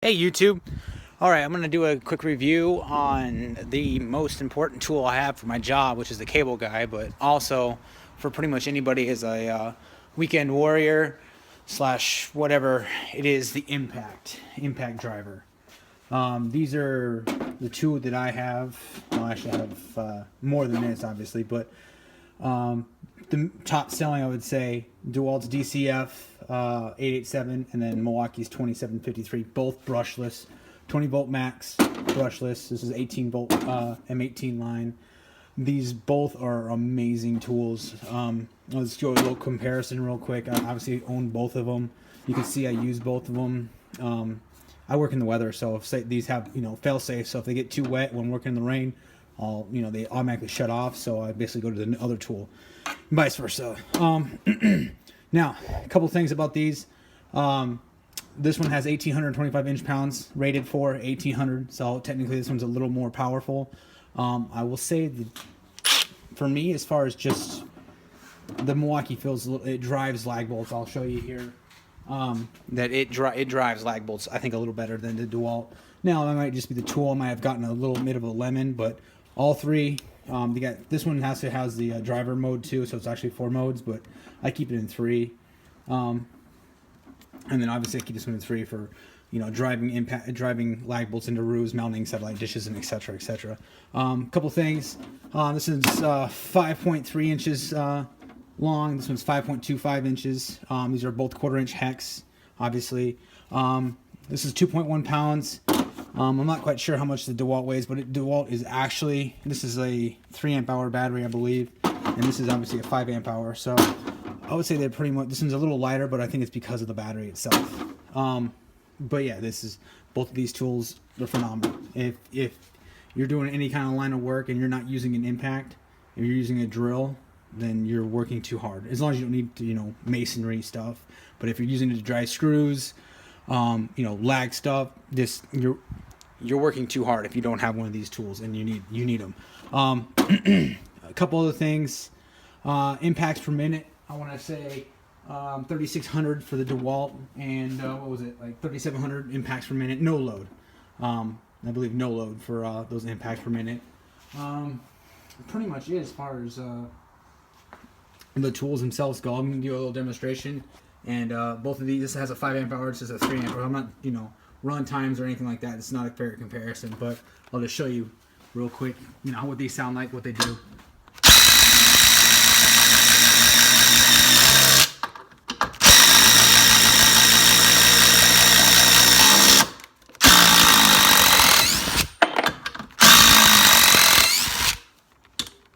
Hey YouTube. Alright, I'm going to do a quick review on the most important tool I have for my job, which is the cable guy, but also for pretty much anybody as a weekend warrior slash whatever it is, the impact driver. These are the two that I have. Well, actually I have more than this obviously, but the top selling, I would say, Dewalt's DCF 887 and then Milwaukee's 2753, both brushless, 20 volt max brushless. This is 18 volt M18 line. These both are amazing tools. Let's do a little comparison real quick. I obviously own both of them. You can see I use both of them. I work in the weather, so if these have fail safe, so if they get too wet when working in the rain, they automatically shut off. So I basically go to the other tool, and vice versa. Now, a couple things about these. This one has 1,825 inch-pounds rated for 1,800, so technically this one's a little more powerful. I will say that for me, as far as just the Milwaukee feels, it drives lag bolts. I'll show you here that it drives lag bolts, I think, a little better than the Dewalt. Now, that might just be the tool. I might have gotten a little bit of a lemon, but all three. This one has the driver mode too, so it's actually 4 modes, but I keep it in 3. And then obviously I keep this one in 3 for driving lag bolts into roofs, mounting satellite dishes, and etc. etc. Couple things. This is 5.3 inches long. This one's 5.25 inches. These are both 1/4 inch hex, obviously. This is 2.1 pounds. I'm not quite sure how much the Dewalt weighs, but Dewalt is actually, this is a 3 amp hour battery, I believe, and this is obviously a 5 amp hour. So I would say they're pretty much, this one's a little lighter, but I think it's because of the battery itself. But yeah, both of these tools are phenomenal. If you're doing any kind of line of work and you're not using an impact, if you're using a drill, then you're working too hard. As long as you don't need to, masonry stuff. But if you're using it to drive screws, lag stuff, you're working too hard if you don't have one of these tools, and you need them. A couple other things. Impacts per minute, I want to say 3,600 for the Dewalt, and what was it, like 3,700 impacts per minute, no load. I believe no load for those impacts per minute. Pretty much it as far as the tools themselves go. I'm going to do a little demonstration, and both of these, this has a 5 amp hour, this is a 3 amp hour. I'm not, run times or anything like that. It's not a fair comparison, but I'll just show you real quick, what these sound like, what they do.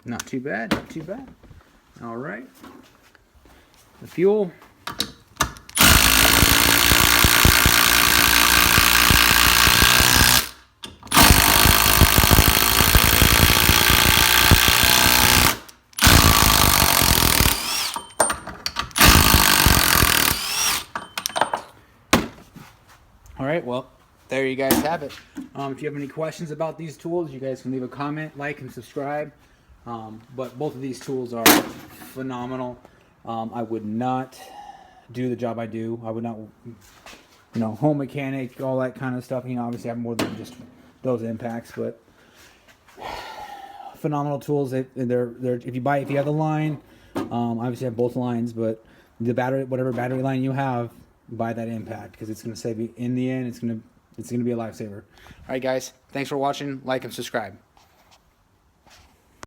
Not too bad, not too bad. All right. The fuel. All right, well, there you guys have it. If you have any questions about these tools, you guys can leave a comment, like, and subscribe. But both of these tools are phenomenal. I would not do the job I do. I would not, home mechanic, all that kind of stuff. Obviously I have more than just those impacts, but phenomenal tools. They're if you have the line, obviously I have both lines, but the battery, whatever battery line you have, buy that impact, because it's going to save you in the end. It's going to be a lifesaver. All right, guys, thanks for watching. Like and subscribe.